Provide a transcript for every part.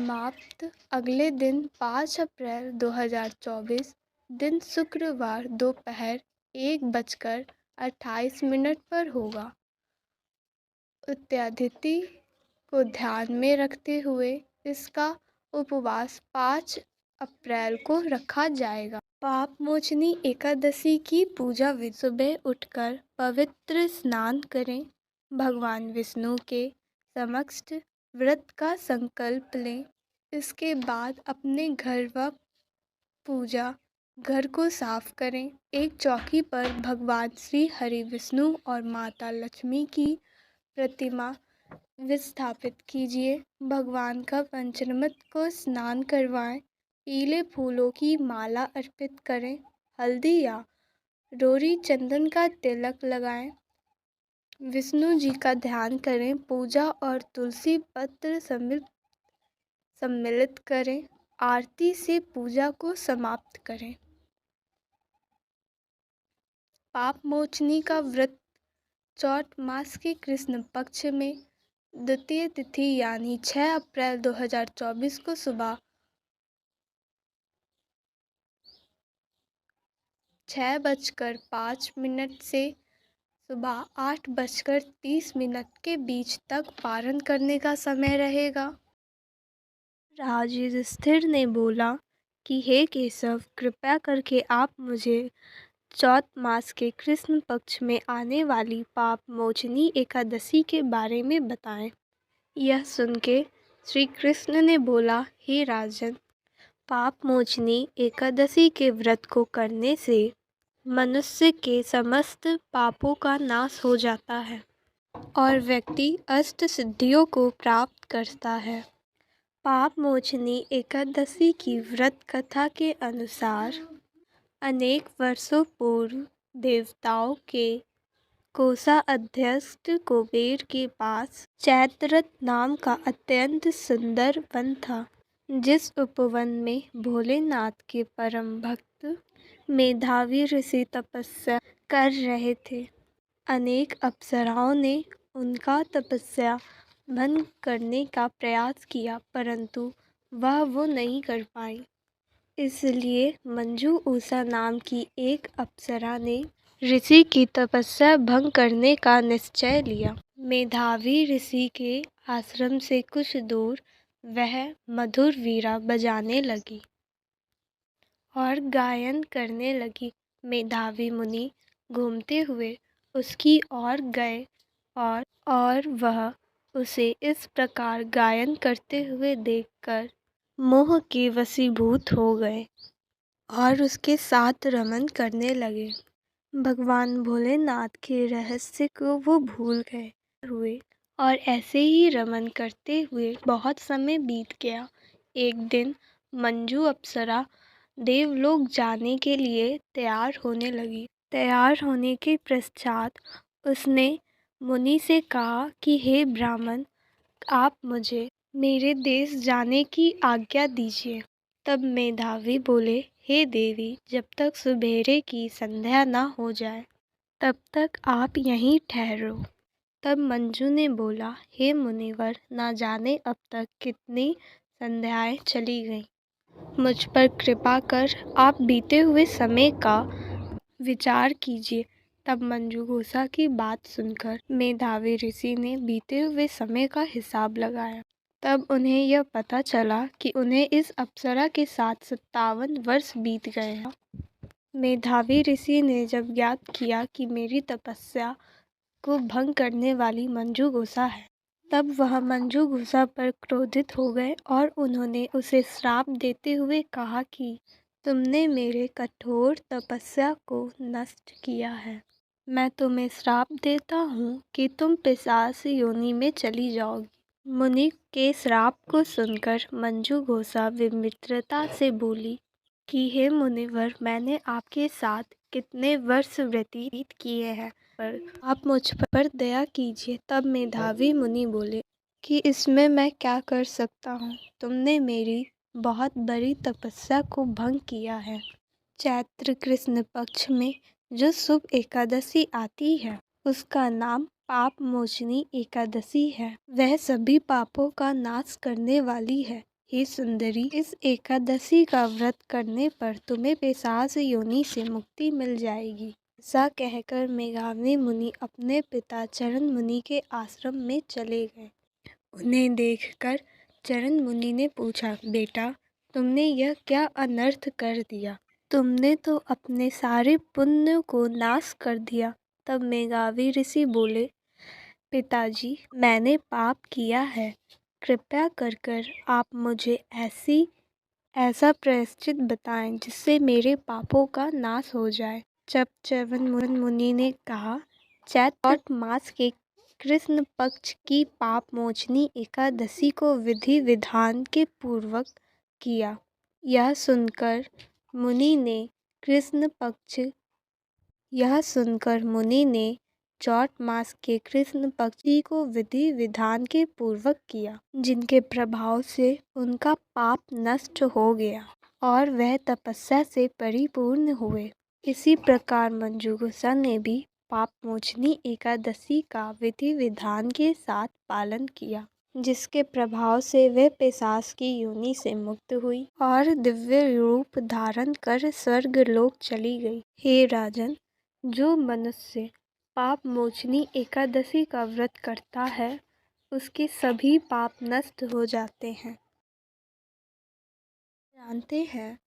समाप्त। अगले दिन 5 अप्रैल 2024 दिन शुक्रवार दोपहर 1:28 पर होगा। इत्यादि को ध्यान में रखते हुए इसका उपवास 5 अप्रैल को रखा जाएगा। पाप मोचनी एकादशी की पूजा विधि: सुबह उठकर पवित्र स्नान करें, भगवान विष्णु के समक्ष व्रत का संकल्प लें। इसके बाद अपने घर व पूजा घर को साफ करें। एक चौकी पर भगवान श्री हरि विष्णु और माता लक्ष्मी की प्रतिमा विस्थापित कीजिए। भगवान का पंचामृत को स्नान करवाएं। पीले फूलों की माला अर्पित करें। हल्दी या रोरी चंदन का तिलक लगाएं। विष्णु जी का ध्यान करें। पूजा और तुलसी पत्र सम्मिलित करें। आरती से पूजा को समाप्त करें। पाप मोचनी का व्रत चौथ मास के कृष्ण पक्ष में द्वितीय तिथि यानी 6 अप्रैल 2024 को सुबह 6:05 से सुबह 8:30 के बीच तक पारण करने का समय रहेगा। राजा युधिष्ठिर ने बोला कि हे केशव, कृपया करके आप मुझे चौथ मास के कृष्ण पक्ष में आने वाली पाप मोचनी एकादशी के बारे में बताएं। यह सुन के श्री कृष्ण ने बोला, हे राजन, पाप मोचनी एकादशी के व्रत को करने से मनुष्य के समस्त पापों का नाश हो जाता है और व्यक्ति अष्ट सिद्धियों को प्राप्त करता है। पाप मोचनी एकादशी की व्रत कथा के अनुसार अनेक वर्षों पूर्व देवताओं के कोषाध्यक्ष कुबेर के पास चैत्ररथ नाम का अत्यंत सुंदर वन था, जिस उपवन में भोलेनाथ के परम भक्त मेधावी ऋषि तपस्या कर रहे थे। अनेक अप्सराओं ने उनका तपस्या भंग करने का प्रयास किया, परंतु वह वो नहीं कर पाई। इसलिए मंजू उषा नाम की एक अप्सरा ने ऋषि की तपस्या भंग करने का निश्चय लिया। मेधावी ऋषि के आश्रम से कुछ दूर वह मधुर वीणा बजाने लगी और गायन करने लगी। मेधावी मुनि घूमते हुए उसकी ओर गए और वह उसे इस प्रकार गायन करते हुए देखकर मोह के वशीभूत हो गए और उसके साथ रमन करने लगे। भगवान भोलेनाथ के रहस्य को वो भूल गए हुए और ऐसे ही रमन करते हुए बहुत समय बीत गया। एक दिन मंजू अप्सरा देवलोक जाने के लिए तैयार होने लगी। तैयार होने के पश्चात उसने मुनि से कहा कि हे ब्राह्मण, आप मुझे मेरे देश जाने की आज्ञा दीजिए। तब मेधावी बोले, हे देवी, जब तक सुबेरे की संध्या न हो जाए तब तक आप यहीं ठहरो। तब मंजू ने बोला, हे मुनिवर, ना जाने अब तक कितनी संध्याएं चली गईं। मुझ पर कृपा कर आप बीते हुए समय का विचार कीजिए। तब मंजू घोषा की बात सुनकर मेधावी ऋषि ने बीते हुए समय का हिसाब लगाया। तब उन्हें यह पता चला कि उन्हें इस अप्सरा के साथ 57 वर्ष बीत गए हैं। मेधावी ऋषि ने जब ज्ञात किया कि मेरी तपस्या को भंग करने वाली मंजू घोषा है, तब वह मंजू घोषा पर क्रोधित हो गए और उन्होंने उसे श्राप देते हुए कहा कि तुमने मेरे कठोर तपस्या को नष्ट किया है। मैं तुम्हें श्राप देता हूँ कि तुम पिशाच योनि में चली जाओगी। मुनि के श्राप को सुनकर मंजू घोषा विमित्रता से बोली कि हे मुनिवर, मैंने आपके साथ कितने वर्ष व्यतीत किए हैं, पर आप मुझ पर दया कीजिए। तब मेधावी मुनि बोले कि इसमें मैं क्या कर सकता हूँ, तुमने मेरी बहुत बड़ी तपस्या को भंग किया है। चैत्र कृष्ण पक्ष में जो शुभ एकादशी आती है उसका नाम पाप मोचनी एकादशी है। वह सभी पापों का नाश करने वाली है। हे सुंदरी, इस एकादशी का व्रत करने पर तुम्हें पिशाच योनि से मुक्ति मिल जाएगी। ऐसा कहकर मेघावी मुनि अपने पिता चरण मुनि के आश्रम में चले गए। उन्हें देखकर चरण मुनि ने पूछा, बेटा, तुमने यह क्या अनर्थ कर दिया? तुमने तो अपने सारे पुण्य को नाश कर दिया। तब मेघावी ऋषि बोले, पिताजी, मैंने पाप किया है। कृपया कर आप मुझे ऐसा प्रायश्चित बताएं जिससे मेरे पापों का नाश हो जाए। जब च्यवन मुनि ने कहा, चैत्र मास के कृष्ण पक्ष की पाप मोचनी एकादशी को विधि विधान के पूर्वक किया। यह सुनकर मुनि ने चौथ मास के कृष्ण पक्षी को विधि विधान के पूर्वक किया, जिनके प्रभाव से उनका पाप नष्ट हो गया और वह तपस्या से परिपूर्ण हुए। इसी प्रकार मंजुषा ने भी पाप मोचनी एकादशी का विधि विधान के साथ पालन किया, जिसके प्रभाव से वे पिशाच की योनि से मुक्त हुई और दिव्य रूप धारण कर स्वर्ग लोक चली गई। हे राजन, जो मनुष्य पाप मोचनी एकादशी का व्रत करता है, उसके सभी पाप नष्ट हो जाते हैं। जानते हैं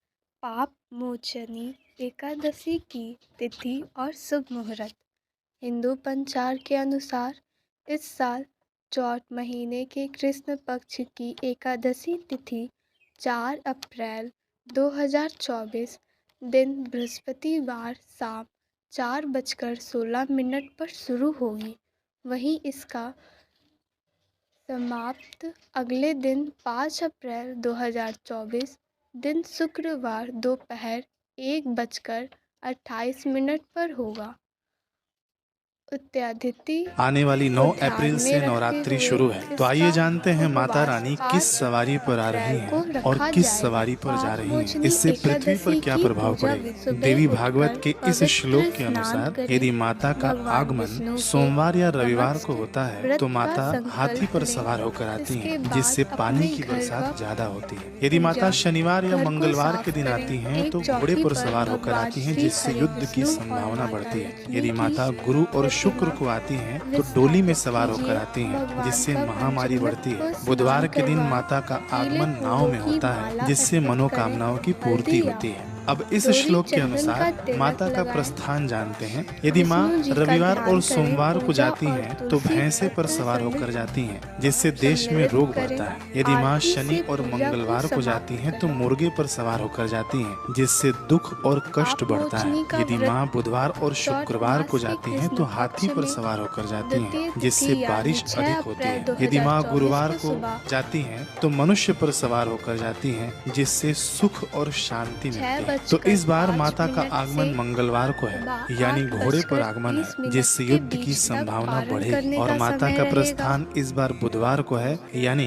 पाप मोचनी एकादशी की तिथि और शुभ मुहूर्त। हिंदू पंचांग के अनुसार इस साल चौथ महीने के कृष्ण पक्ष की एकादशी तिथि 4 अप्रैल 2024 दिन बृहस्पतिवार शाम 4:16 पर शुरू होगी। वहीं इसका समाप्त अगले दिन 5 अप्रैल 2024 दिन शुक्रवार दोपहर 1:28 पर होगा। आने वाली 9 अप्रैल से नवरात्रि शुरू है, तो आइए जानते हैं माता रानी किस सवारी पर आ रही हैं और किस सवारी पर जा रही हैं। इससे पृथ्वी पर क्या प्रभाव पड़ेगा। देवी भागवत के इस श्लोक के अनुसार यदि माता का आगमन सोमवार या रविवार को होता है तो माता हाथी पर सवार होकर आती हैं, जिससे पानी की बरसात ज्यादा होती है। यदि माता शनिवार या मंगलवार के दिन आती हैं तो घोड़े पर सवार होकर आती हैं, जिससे युद्ध की संभावना बढ़ती है। यदि माता गुरु और शुक्र को आती हैं तो डोली में सवार होकर आती हैं, जिससे महामारी बढ़ती है। बुधवार के दिन माता का आगमन नाव में होता है, जिससे मनोकामनाओं की पूर्ति होती है। अब इस श्लोक के अनुसार माता का प्रस्थान जानते हैं। यदि माँ रविवार और सोमवार को जाती हैं तो भैंसे पर सवार होकर जाती हैं, जिससे देश में रोग बढ़ता है। यदि माँ शनि और मंगलवार को जाती हैं तो मुर्गे पर सवार होकर जाती हैं, जिससे दुख और कष्ट बढ़ता है। यदि माँ बुधवार और शुक्रवार को जाती हैं तो हाथी पर सवार होकर जाती हैं, जिससे बारिश अधिक होती है। यदि माँ गुरुवार को जाती हैं तो मनुष्य पर सवार होकर जाती हैं, जिससे सुख और शांति मिलती है। तो इस बार माता का आगमन मंगलवार को है, यानी घोड़े पर आगमन है, जिससे युद्ध की संभावना बढ़ेगी। और माता का प्रस्थान इस बार बुधवार को है, यानी